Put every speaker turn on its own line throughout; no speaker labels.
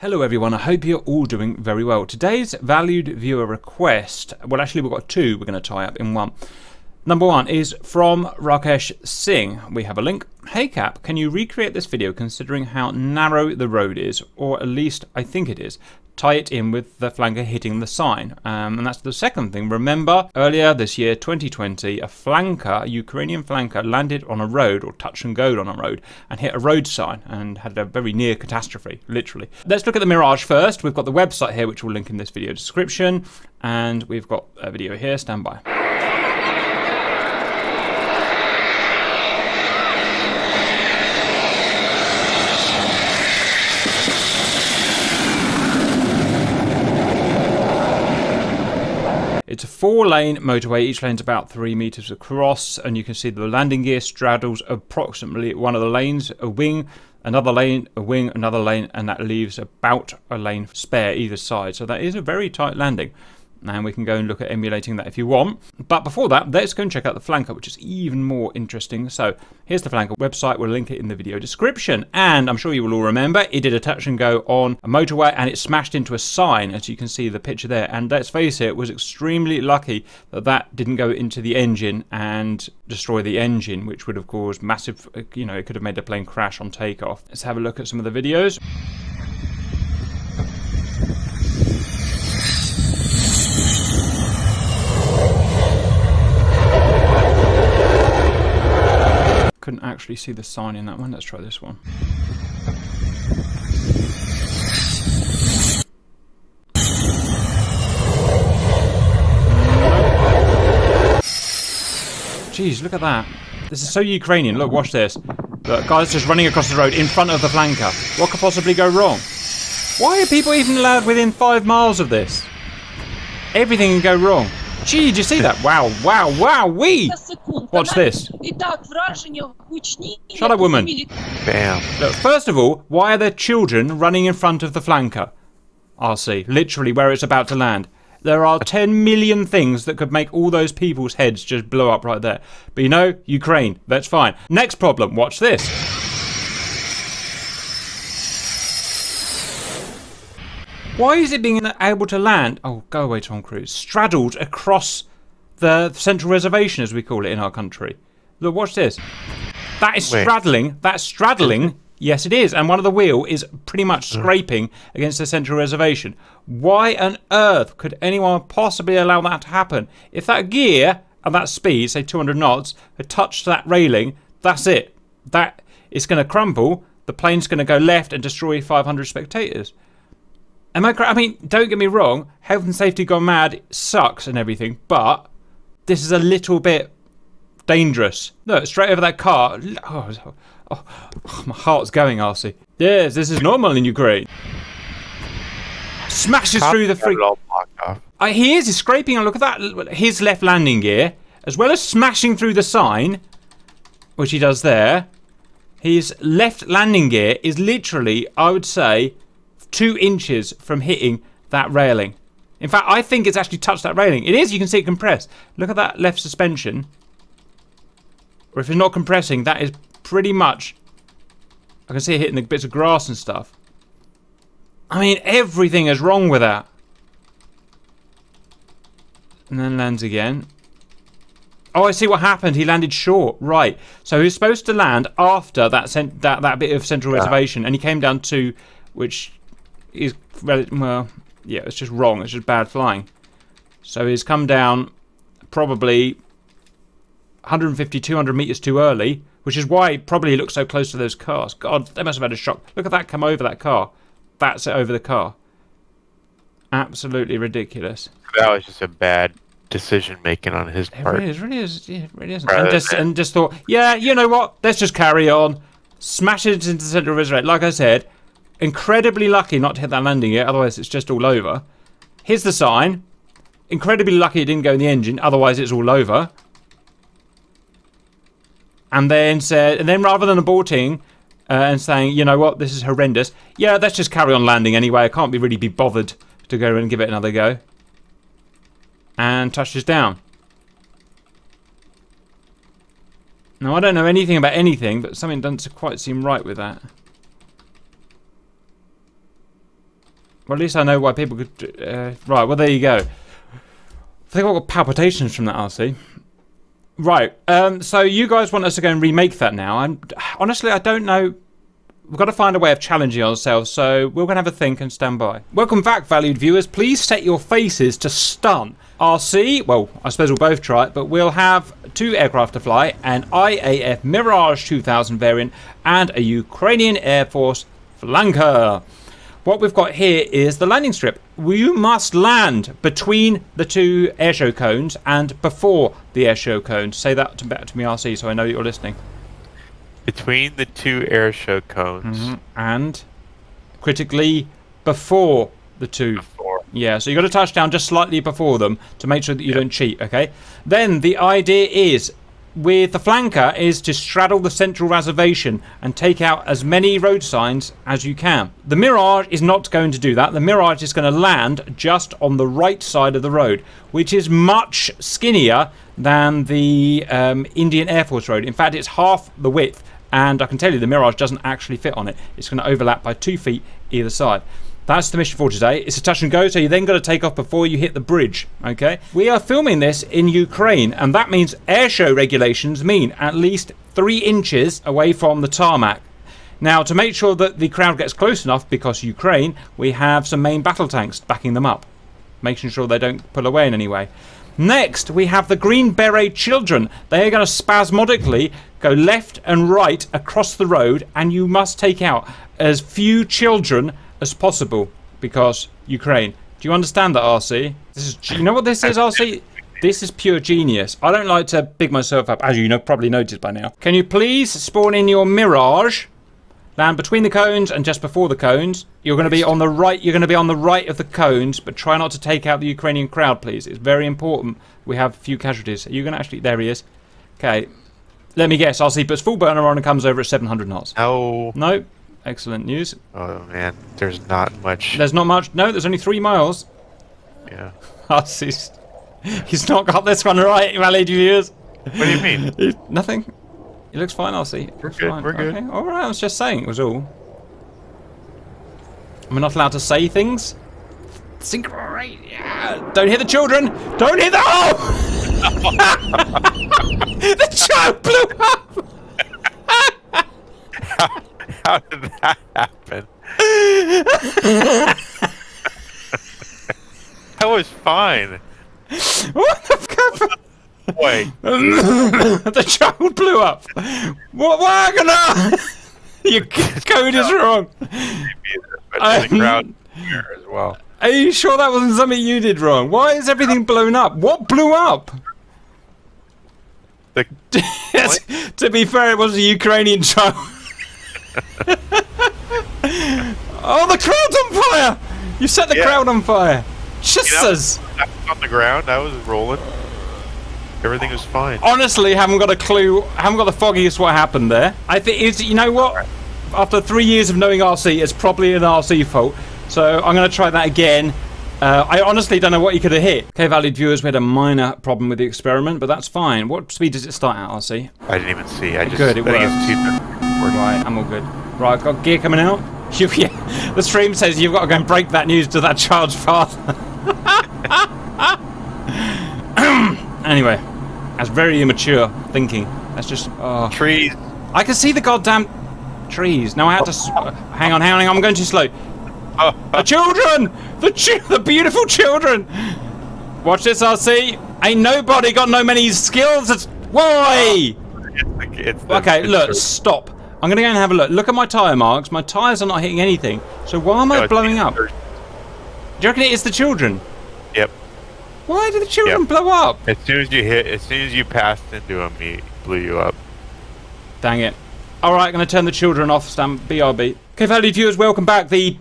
Hello everyone, I hope you're all doing very well. Today's valued viewer request, well actually we've got two we're going to tie up in one. Number one is from Rakesh Singh. We have a link. Hey Cap, can you recreate this video considering how narrow the road is, or at least I think it is? Tie it in with the flanker hitting the sign. And that's the second thing. Remember, earlier this year, 2020, a flanker, a Ukrainian flanker, landed on a road, or touch and go on a road, and hit a road sign and had a very near catastrophe, literally. Let's look at the Mirage first. We've got the website here, which we'll link in this video description, and we've got a video here. Stand by. It's a 4-lane motorway, each lane's about 3 meters across, and you can see the landing gear straddles approximately one of the lanes, a wing, another lane, a wing, another lane, and that leaves about a lane spare either side. So that is a very tight landing. And we can go and look at emulating that if you want. But before that, let's go and check out the flanker, which is even more interesting. So here's the flanker website. We'll link it in the video description. And I'm sure you will all remember, it did a touch and go on a motorway and it smashed into a sign, as you can see the picture there. And let's face it, was extremely lucky that that didn't go into the engine and destroy the engine, which would have caused massive, you know, it could have made the plane crash on takeoff. Let's have a look at some of the videos. Couldn't actually see the sign in that one. Let's try this one. Jeez, look at that. This is so Ukrainian. Look, watch this. Look, guys just running across the road in front of the flanker. What could possibly go wrong? Why are people even allowed within 5 miles of this? Everything can go wrong. Gee, did you see that? Wow, wow, wow, wee! Watch this. Shut up, woman.
Bam.
Look, first of all, why are there children running in front of the flanker? RC, literally where it's about to land. There are 10 million things that could make all those people's heads just blow up right there. But you know, Ukraine, that's fine. Next problem, watch this. Why is it being able to land? Oh, go away, Tom Cruise. Straddled across the central reservation, as we call it in our country. Look, watch this. That is straddling. That's straddling. Yes, it is. And one of the wheel is pretty much scraping against the central reservation. Why on earth could anyone possibly allow that to happen? If that gear at that speed, say 200 knots, had touched that railing, that's it. That is going to crumble. The plane's going to go left and destroy 500 spectators. Am I correct? I mean, don't get me wrong, health and safety gone mad sucks and everything, but this is a little bit dangerous. Look, straight over that car. Oh, my heart's going, RC. Yes, this is normal in Ukraine. Smashes through the free... He is, he's scraping, and look at that, his left landing gear, as well as smashing through the sign, which he does there. His left landing gear is literally, I would say, 2 inches from hitting that railing. In fact, I think it's actually touched that railing. It is, you can see it compressed. Look at that left suspension. Or if it's not compressing, that is pretty much... I can see it hitting the bits of grass and stuff. I mean, everything is wrong with that. And then lands again. Oh, I see what happened. He landed short. Right. So he was supposed to land after that bit of central reservation. And he came down to... which... is, well, yeah, it's just wrong. It's just bad flying. So he's come down probably 150, 200 meters too early, which is why he probably looks so close to those cars. God, they must have had a shock. Look at that come over that car. That's it over the car. Absolutely ridiculous.
That was just a bad decision making on his part.
It really is. Yeah, it really is. And just thought, yeah, you know what? Let's just carry on. Smash it into the central reservoir. Like I said, incredibly lucky not to hit that landing gear, otherwise it's just all over. Here's the sign. Incredibly lucky it didn't go in the engine, otherwise it's all over. And then rather than aborting and saying, you know what, this is horrendous, yeah, let's just carry on landing anyway. I can't really be bothered to go and give it another go. And touches down. Now I don't know anything about anything, but something doesn't quite seem right with that. Well, at least I know why people could... right, well, there you go. I think I've got palpitations from that, RC. Right, so you guys want us to go and remake that now. Honestly, I don't know. We've got to find a way of challenging ourselves, so we're going to have a think and stand by. Welcome back, valued viewers. Please set your faces to stun. RC, well, I suppose we'll both try it, but we'll have 2 aircraft to fly, an IAF Mirage 2000 variant, and a Ukrainian Air Force Flanker. What we've got here is the landing strip. You must land between the 2 airshow cones and before the airshow cones. Say that to me, RC, so I know that you're listening.
Between the 2 airshow cones.
And critically before the 2. Yeah, so you've got to touch down just slightly before them to make sure that you don't cheat, okay? Then the idea is, with the flanker, is to straddle the central reservation and take out as many road signs as you can. The Mirage is not going to do that. The Mirage is going to land just on the right side of the road, which is much skinnier than the Indian Air Force road. In fact, it's half the width, and I can tell you the Mirage doesn't actually fit on it. It's going to overlap by 2 feet either side. That's the mission for today. It's a touch and go, so you then got to take off before you hit the bridge, okay? We are filming this in Ukraine, and that means airshow regulations mean at least 3 inches away from the tarmac. Now, to make sure that the crowd gets close enough, because Ukraine, we have some main battle tanks backing them up, making sure they don't pull away in any way. Next, we have the Green Beret children. They are going to spasmodically go left and right across the road, and you must take out as few children as possible, because Ukraine. Do you understand that, RC? This is, you know what this is, RC? This is pure genius. I don't like to big myself up, as you know, probably noticed by now. Can you please spawn in your Mirage, land between the cones and just before the cones? You're going to be on the right. You're going to be on the right of the cones, but try not to take out the Ukrainian crowd, please. It's very important. We have a few casualties. Are you going to actually? There he is. Okay. Let me guess. RC puts full burner on and comes over at 700 knots.
No.
No. Excellent news.
Oh man, there's not much.
There's not much. No, there's only 3 miles.
Yeah.
He's not got this one right, valued viewers.
What do you mean?
Nothing. It looks fine, RC.
We're good.
Fine.
We're good.
Okay. All right. I was just saying it was all. Am I not allowed to say things? Synchro. Yeah. Don't hit the children. Don't hit the. Oh! The child blew up.
How did that happen? That was fine.
What the fuck?
Wait.
The child blew up. What Wagner? Your code is wrong.
The crowd here as well.
Are you sure that wasn't something you did wrong? Why is everything blown up? What blew up? Yes, to be fair, it was a Ukrainian child. Oh, the crowd's on fire! You set the crowd on fire. Jesus!
That was on the ground. I was rolling. Everything was fine.
Honestly, haven't got a clue. Haven't got the foggiest what happened there. I think it's. You know what? After 3 years of knowing RC, it's probably an RC fault. So I'm going to try that again. I honestly don't know what you could have hit. Okay, valued viewers, we had a minor problem with the experiment, but that's fine. What speed does it start at, RC?
I didn't even see. I just.
Good, it worked.
Right,
I'm all good. Right, I've got gear coming out. Yeah, the stream says you've got to go and break that news to that child's father. Anyway, that's very immature thinking. That's just
trees.
I can see the goddamn trees. Now I had to hang on. I'm going too slow. The children, the beautiful children. Watch this, RC. Ain't nobody got no many skills. It's why. Okay, look, stop. I'm going to go and have a look. Look at my tyre marks. My tyres are not hitting anything. So why am I blowing up? Do you reckon it is the children?
Yep.
Why did the children blow up?
As soon as you passed into them, he blew you up.
Dang it. Alright, going to turn the children off. Stand BRB. Okay, valued viewers, welcome back. The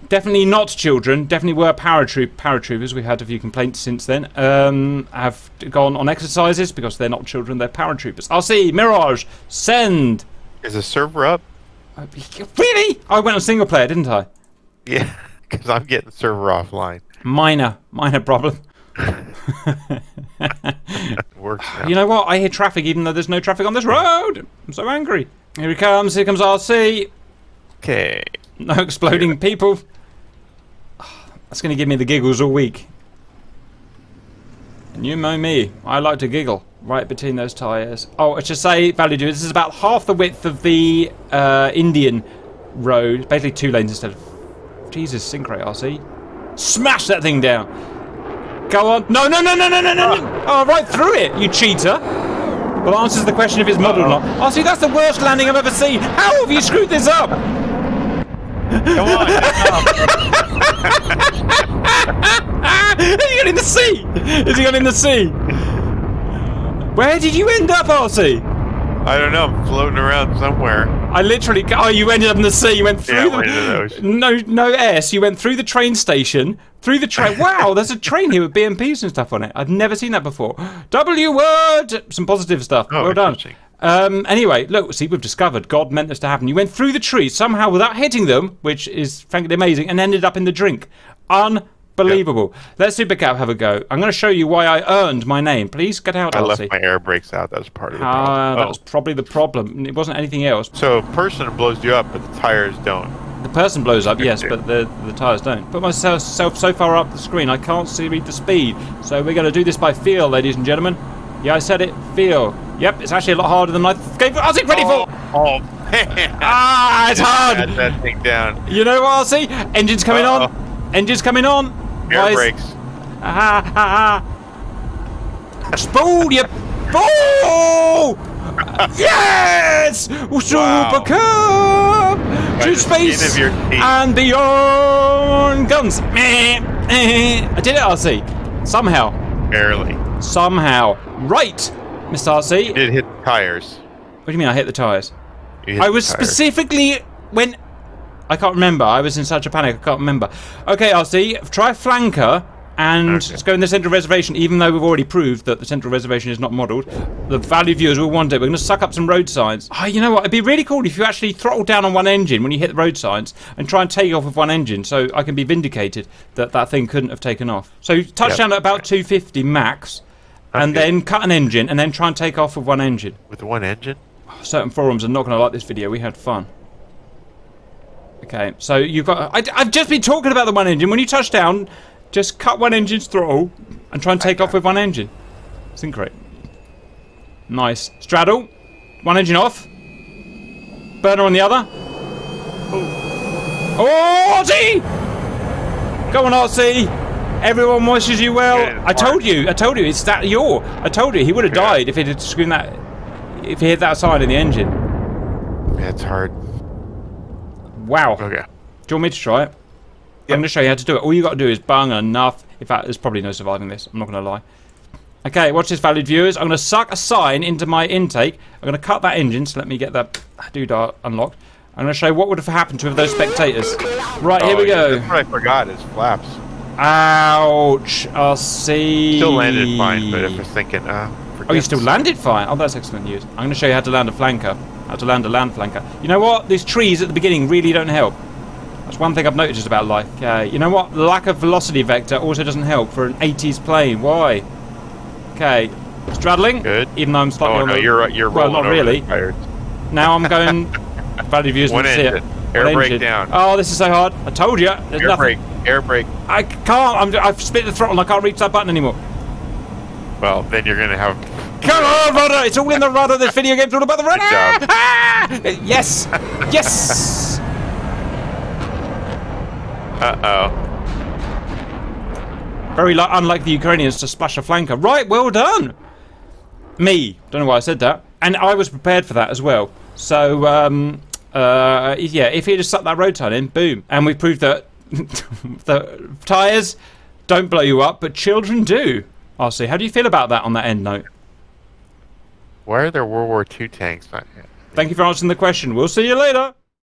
definitely not children, definitely were paratroopers. We've had a few complaints since then. Have gone on exercises because they're not children, they're paratroopers. RC, Mirage, send.
Is the server up?
Really? I went on single player, didn't I?
Yeah, because I'm getting the server offline.
Minor problem.
Works now.
You know what? I hear traffic even though there's no traffic on this road. I'm so angry. Here he comes. Here comes RC.
Okay.
No exploding people. That's going to give me the giggles all week. And you know me, I like to giggle right between those tyres. Oh, I should say, value do, this is about half the width of the Indian road. Basically 2 lanes instead of... Jesus, synchrate, RC. Smash that thing down. Go on. No, no, no, no, no, no, no. Oh, right through it, you cheater. Well, answers the question if it's model or not. RC, that's the worst landing I've ever seen. How have you screwed this up?
Come on.
Is he gone in the sea? Is he gone in the sea? Where did you end up, RC?
I don't know. I'm floating around somewhere.
I literally... Oh, you ended up in the sea. You went through
I went into the ocean.
No S. You went through the train station, through the train... Wow, there's a train here with BMPs and stuff on it. I've never seen that before. W word! Some positive stuff.
Oh,
well done. Anyway, look, see, we've discovered God meant this to happen. You went through the trees somehow without hitting them, which is frankly amazing, and ended up in the drink. Unbelievable. Yep. Let Supercap have a go. I'm going to show you why I earned my name. Please get out,
I
RC.
left my air brakes out. That was part of the problem.
That was probably the problem. It wasn't anything else.
So a person blows you up, but the tires don't.
The person blows up, yes, but the tyres don't. Put myself so far up the screen, I can't read the speed. So we're going to do this by feel, ladies and gentlemen. Yeah, I said it. Feel. Yep, it's actually a lot harder than I gave. I was ready for.
Oh man!
It's hard.
Had that thing down.
You know what? RC? Engines coming on. Engines coming on.
Air brakes.
Spool you. Spool! Yes! Super Cup to space and beyond. Guns. I did it, RC. Somehow.
Barely.
Somehow. Right, Mr. RC.
You did hit the tires.
What do you mean I hit the tyres?
I
was specifically when... I can't remember. I was in such a panic. I can't remember. Okay, RC. Try flanker and let's go in the central reservation, even though we've already proved that the central reservation is not modelled. The value viewers will want it. We're going to suck up some road signs. Oh, you know what? It'd be really cool if you actually throttle down on one engine when you hit the road signs and try and take off with one engine, so I can be vindicated that that thing couldn't have taken off. So touchdown at about 250 max. And then cut an engine, and then try and take off with one engine.
With one engine?
Oh, certain forums are not going to like this video. We had fun. Okay, so you've got... I've just been talking about the one engine. When you touch down, just cut one engine's throttle and try and take off with one engine. Synchrate. Nice. Straddle. One engine off. Burner on the other. Oh, RC! Go on, RC! Everyone wishes you well. I told you, it's that yaw. I told you, he would have died if he had screamed that, if he hit that sign in the engine.
Yeah, it's hard.
Wow.
Okay.
Do you want me to try it? Yep. I'm going to show you how to do it. All you got to do is bung enough. In fact, there's probably no surviving this. I'm not going to lie. Okay, watch this, valued viewers. I'm going to suck a sign into my intake. I'm going to cut that engine, so let me get that doodah unlocked. I'm going to show you what would have happened to those spectators. Right, here we go.
That's what I forgot, is flaps.
Ouch! I'll see.
Still landed fine, but I was thinking,
oh, you still landed fine? Oh, that's excellent news. I'm going to show you how to land a flanker. How to land a land flanker. You know what? These trees at the beginning really don't help. That's one thing I've noticed about life. You know what? The lack of velocity vector also doesn't help for an 80s plane. Why? Okay. Straddling.
Good.
Even though I'm slightly
on the... you're
well,
rolling
not really.
Over
now I'm going... Value views
one
see it.
Air brake down.
Oh, this is so hard. I told you. There's nothing.
Air brake.
I can't. I've split the throttle and I can't reach that button anymore.
Well, then you're going to have...
Come on, rudder! It's all in the rudder. This video game's all about the rudder.
Good job.
Yes! Yes!
Uh-oh.
Very unlike the Ukrainians to splash a flanker. Right, well done! Me. Don't know why I said that. And I was prepared for that as well. So, yeah, if he just sucked that roadside in, boom. And we proved that the tyres don't blow you up, but children do. RC, how do you feel about that on that end note?
Why are there World War II tanks?
Thank you for answering the question. We'll see you later.